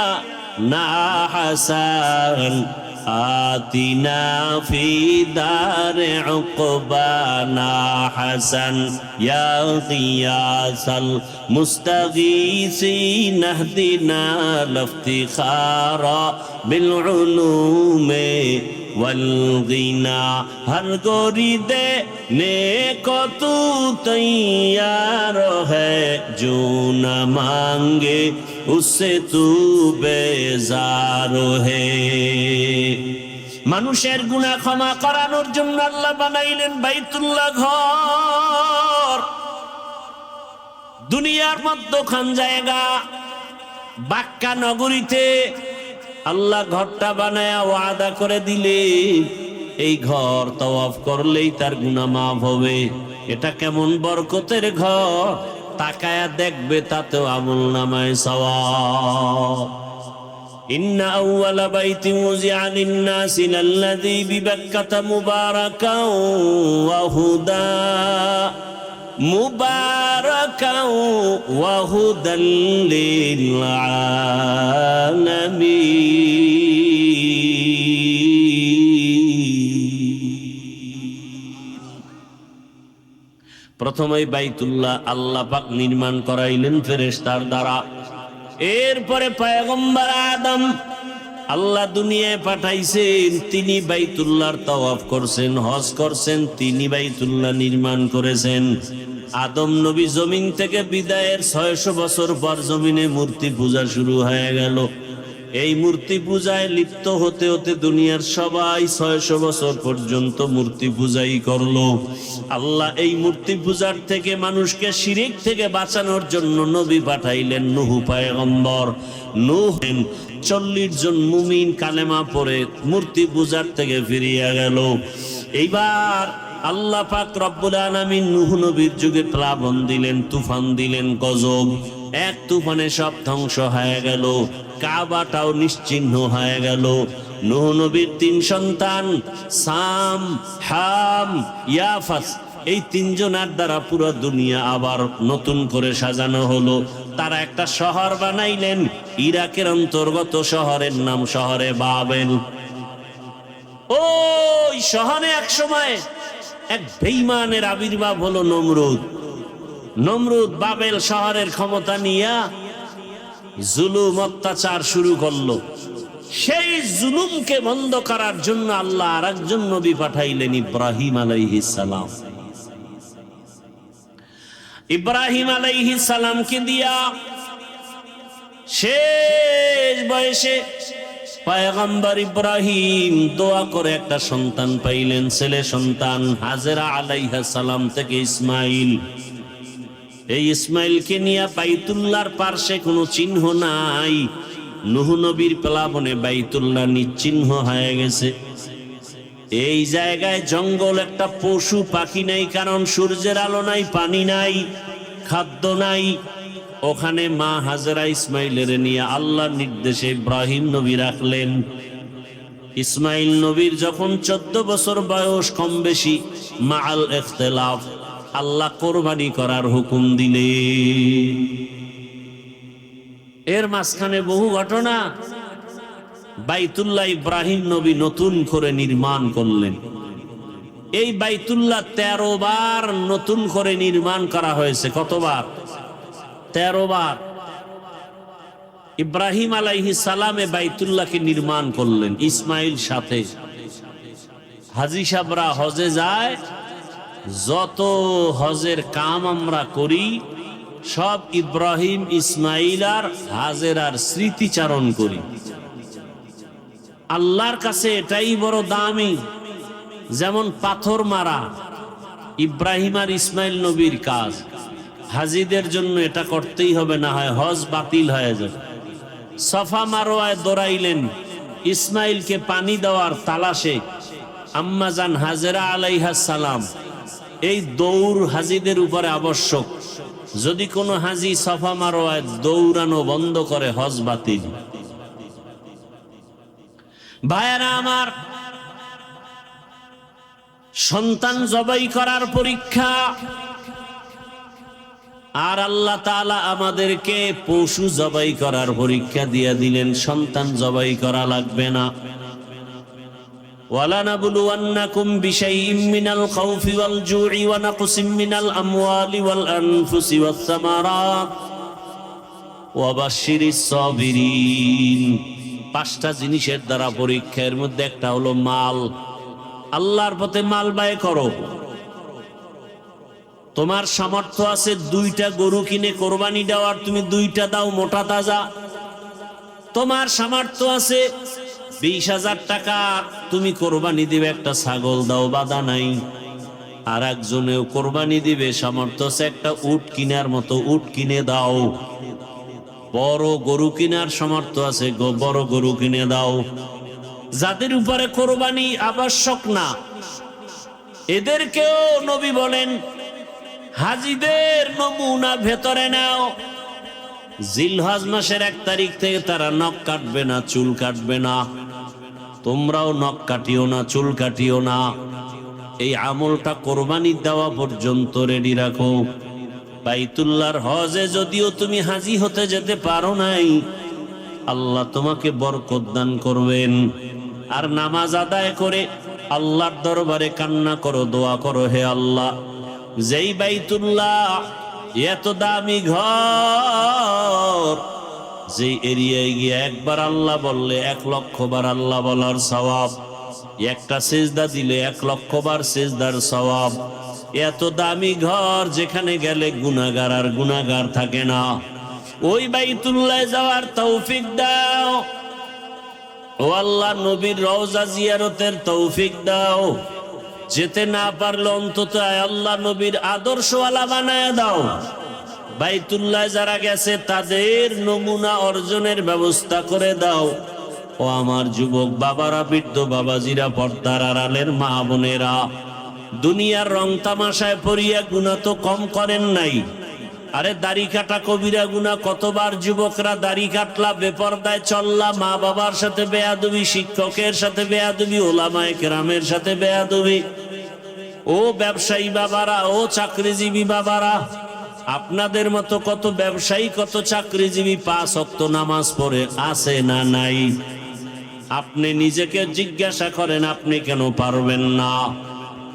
না হাসান, আতিনা ফি দারে উকবা না হাসান, ইয়া গিয়াসাল মুস্তাগীসিন ইহদিনা লিফতিখারা বিল উলুমে ওয়াল গিনা। হর গরিদে নেको तू तैयार है, जो न मांगे उससे तू बेजार है। মানুষের গুনাহ ক্ষমা করানোর জন্য আল্লাহ বানাইলেন বাইতুল্লাহ ঘর। দুনিয়ার মধ্যখান জায়গা বাক্কা নগরীতে আল্লাহ ঘরটা বানায়া ওয়াদা করে দিলে, এই ঘর তাওয়াফ করলেই তার গুনাহ মাফ হবে। এটা কেমন বরকতের ঘর, তাকায়া দেখবে, তাতেও আমলনামায় সওয়াব। ইন্না আউওয়ালা বাইতিন উযিআ লিন-নাসি লাল্লাযী বিবাক্কাতা মুবারাকান ওয়া হুদা, মুবারাকান ওয়া হুদাল লিল আলামিন। প্রথমে বাইতুল্লাহ আল্লাহ পাক নির্মাণ করাইলেন ফেরেশতার দ্বারা। এরপরে পয়গম্বর আদম আল্লাহ দুনিয়ায় পাঠাইছেন, তিনি বাইতুল্লাহর তাওয়াফ করছেন, হজ করছেন, তিনি বাইতুল্লাহ নির্মাণ করেছেন। আদম নবী জমিন থেকে বিদায়ের 600 বছর পর জমিনে মূর্তি পূজা শুরু হয়ে গেল। এই মূর্তি পূজায় লিপ্ত হতে হতে দুনিয়ার সবাই 600 বছর পর্যন্ত মূর্তি পূজাই করলো। আল্লাহ এই মূর্তি পূজার থেকে মানুষকে শিরিক থেকে বাঁচানোর জন্য নবী পাঠাইলেন নূহ পয়গম্বর। নূহ 40 জন মুমিন কালেমা পড়ে মূর্তি পূজার থেকে ফিরিয়ে গেল। এইবার আল্লাহ পাক রব্বুল আলামিন নূহ নবীর যুগে প্লাবন দিলেন, তুফান দিলেন, গজব। এক তুফানে সব ধ্বংস হয়ে গেল, কাবাটাও নিশ্চিহ্ন হয়ে গেল। নূহ নবীর 3 সন্তান সাম, হাম, ইয়াফাস, এই 3 জনের দ্বারা পুরো দুনিয়া আবার নতুন করে সাজানো হলো। তারা একটা শহর বানাইলেন, ইরাকের অন্তর্গত শহরের নাম শহরে বাবেল। ওই শহরে এক সময় এক বেঈমানের আবির্ভাব হলো নমরুদ। নমরুদ বাবেল শহরের ক্ষমতা নিয়ে জুলুম অত্যাচার শুরু করলো। সেই জুলুমকে বন্ধ করার জন্য আল্লাহ আরেকজন নবী পাঠাইলেন, ইব্রাহিম আলাইহিস সালাম। ইব্রাহিম আলাইহিস সালামকে দিয়া শেষ বয়সে পয়গম্বর ইব্রাহিম দোয়া করে একটা সন্তান পাইলেন, ছেলে সন্তান। হাজেরা আলাইহিস সালাম থেকে ইসমাইল। এই ইসমাইলকে নিয়ে বাইতুল্লাহর পার্শ্বে কোনো চিহ্ন নাই। নূহ নবীর প্লাবনে বাইতুল্লাহ নিশ্চিহ্ন হয়ে গেছে। এই জায়গায় জঙ্গল, একটা পশু পাখি নাই, কারণ সূর্যের আলো নাই, পানি নাই, খাদ্য নাই। ওখানে মা হাজেরা ইসমাইলের নিয়ে আল্লাহর নির্দেশে ইব্রাহিম নবী রাখলেন। ইসমাইল নবীর যখন 14 বছর বয়স, কম বেশি মাআল ইখতিলাফ, আল্লাহ কোরবানি করার হুকুম দিলেন। এর মাঝখানে বহু ঘটনা। বাইতুল্লাহ ইব্রাহিম নবী নতুন করে নির্মাণ করলেন। এই বাইতুল্লাহ 13 বার নতুন করে নির্মাণ করা হয়েছে। কতবার? 13 বার। ইব্রাহিম আলাইহিস সালামে বাইতুল্লাহকে নির্মাণ করলেন ইসমাইল সাথে। হাজী সাহেবরা হজে যায়, যত হজের কাম আমরা করি সব ইব্রাহিম, ইসমাইল আর হাজেরার স্মৃতিচারণ করি। আল্লাহর কাছে এটাই বড় দামি। যেমন পাথর মারা ইব্রাহিম আর ইসমাইল নবীর কাজ, হাজীদের জন্য এটা করতেই হবে, না হয় হজ বাতিল হয়ে যাবে। সফা মারোয়ায় দৌড়াইলেন ইসমাইলকে পানি দেওয়ার তালাশে আম্মাজান হাজেরা আলাইহাস সালাম। এই দৌড় হাজীদের উপরে আবশ্যক। যদি কোনো হাজী সফা মারোয়ায় দৌড়ানো বন্ধ করে, হজ বাতিল। ভাইয়েরা আমার, সন্তান জবাই করার পরীক্ষা, আর আল্লাহ তাআলা আমাদেরকে পশু জবাই করার পরীক্ষা দিয়ে দিলেন। সন্তান জবাই করা লাগবে না। ওয়ালানাবলুওয়ান্নাকুম বিশাইইম মিনাল খাউফি ওয়াল জুই ওয়া নাকসিম মিনাল আমওয়ালি ওয়াল আনফুসি ওয়াস সামারাত ওয়া বাশশিরিস সাবিরিন। 5টা জিনিসের দ্বারা পরীক্ষা। এর মধ্যে একটা হলো মাল। আল্লাহর পথে মাল ব্যয় করো। তোমার সামর্থ্য আছে 2টা গরু কিনে কোরবানি দেওয়ার, তুমি 2টা দাও মোটা তাজা। তোমার সামর্থ্য আছে 20,000 টাকা, তুমি কোরবানি দিবে, একটা ছাগল দাও, বাধা নাই। আর একজনেও কোরবানি দিবে, সামর্থ্য আছে একটা উট কিনার মতো, উট কিনে দাও। বড় গরু কিনার সামর্থ্য আছে, বড় গরু কিনে দাও। যাদের উপরে কোরবানি আবশ্যক না, এদেরকেও নবী বলেন হাজীদের নমুনা ভেতরে নাও। জিলহজ মাসের 1 তারিখ থেকে তারা নখ কাটবে না, চুল কাটবে না। তোমরাও নখ কাটিও না, চুল কাটিও না। এই আমলটা কোরবানি দেওয়া পর্যন্ত রেডি রাখো। বাইতুল্লাহর হজে যদিও তুমি হাজী হতে যেতে পারো নাই, আল্লাহ তোমাকে বরকত দান করবেন। আর নামাজ আদায় করে আল্লাহর দরবারে কান্না করো, দোয়া করো, হে আল্লাহ, যেই বাইতুল্লাহ এত দামি ঘর, যে এরিয়ায় গিয়ে একবার আল্লাহ বললে 1 লক্ষ বার আল্লাহ বলার সওয়াব, একটা সিজদা দিলে 1 লক্ষ বার সিজদার সওয়াব। এত দামি ঘর যেখানে গেলে গুনাহগার আর গুনাহগার থাকে না, ওই বাইতুল্লাহ যাওয়ার তৌফিক দাও। ও আল্লাহ, নবীর রওজা জিয়ারতের তৌফিক দাও। যেতে না পারলে অন্তত আল্লাহ নবীর আদর্শওয়ালা বানায় দাও। বাইতুল্লাহ যারা গেছে তাদের নমুনা অর্জনের ব্যবস্থা করে দাও। ও আমার যুবক বাবারা, বৃদ্ধ বাবাজিরা, পর্দার আড়ালের মা বোনেরা, দুনিয়ার রং তামাশায় পড়িয়া গুনাহ তো কম করেন নাই। আরে দাড়ি কাটা কবিরা গুনাহ। কতবার যুবকরা দাড়ি কাটলা, বেপরদায় চললা, মা বাবার সাথে বেয়াদবি, শিক্ষকের সাথে বেয়াদবি, ওলামায়ে কেরামের সাথে বেয়াদবি। ও ব্যবসায়ী বাবারা, ও চাকরিজীবী বাবারা, আপনাদের মতো কত ব্যবসায়ী, কত চাকরিজীবী 5 ওয়াক্ত নামাজ পড়ে আছে না নাই? আপনি নিজেকে জিজ্ঞাসা করেন, আপনি কেন পারবেন না?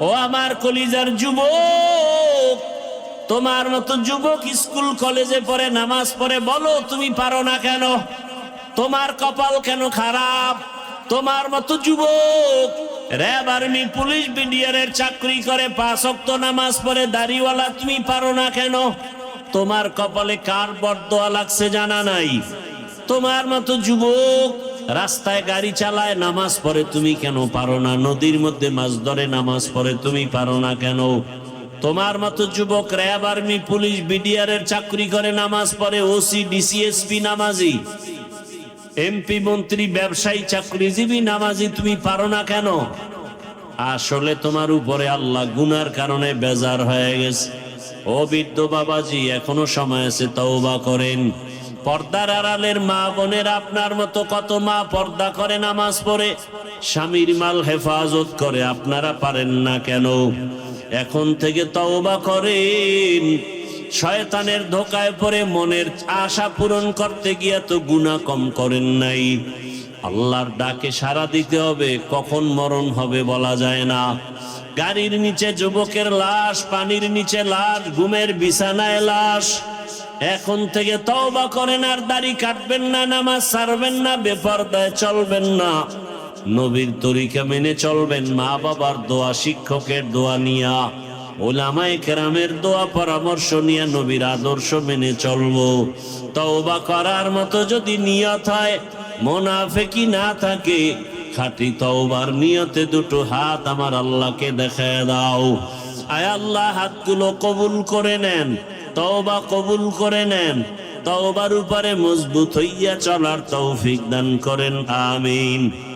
ও আমার কলিজার যুবক, তোমার মতো যুবক স্কুল কলেজে পড়ে, নামাজ পড়ে, বলো তুমি পারো না কেন? তোমার কপাল কেন খারাপ? তোমার মতো যুবক র্যাব, আর্মি, পুলিশ, বিডিআরের চাকরি করে, 5 ওয়াক্ত নামাজ পড়ে, দাড়িওয়ালা, তুমি পারো না কেন? তোমার কপালে কার বরদোয়া লাগছে জানা নাই? তোমার মতো যুবক রাস্তায় গাড়ি চালায়, নামাজ পড়ে, তুমি কেন পারো না? নদীর মধ্যে মাছ ধরে, নামাজ পড়ে, তুমি পারো না কেন? তোমার মতো যুবক র্যাব, আর্মি, পুলিশ, বিডিআরের চাকরি করে, নামাজ পড়ে, ওসি, ডিসিএসপি নামাজি, এমপি, মন্ত্রী, ব্যবসায়ী, চাকরিজীবী নামাজি, তুমি পারো না কেন? আসলে তোমার উপরে আল্লাহ গুনার কারণে বেজার হয়ে গেছে। ও বৃদ্ধ বাবাজি, এখনো সময় আছে, তওবা করেন। পর্দার আড়ালের মা বোনের আপনার মতো কত মা পর্দা করে, নামাজ পড়ে, স্বামীর মাল হেফাজত করে, আপনারা পারেন না কেন? এখন থেকে তওবা করেন। শয়তানের ধোকায় পড়ে মনের আশা পূরণ করতে গিয়ে তো গুনাহ কম করেন নাই। আল্লাহর ডাকে সাড়া দিতে হবে, কখন মরণ হবে বলা যায় না। গাড়ির নিচে যুবকের লাশ, পানির নিচে লাশ, ঘুমের বিছানায় লাশ। এখন থেকে তওবা করেন, আর দাড়ি কাটবেন না, নামাজ ছাড়বেন না, বেপরদায় চলবেন না, নবীর তরিকা মেনে চলবেন, মা বাবার দোয়া, শিক্ষকের দোয়া নিয়া, ওলামায়ে কেরামের দোয়া পরামর্শ নিয়ে নবীর আদর্শ মেনে চলবো। তওবা করার মতো যদি নিয়ত হয়, মুনাফিকি না থাকে, খাঁটি তওবার নিয়তে দুটো হাত আমার আল্লাহকে দেখায় দাও। আয় আল্লাহ, হাতগুলো কবুল করে নেন, তওবা কবুল করে নেন, তওবার উপরে মজবুত হইয়া চলার তৌফিক দান করেন, আমিন।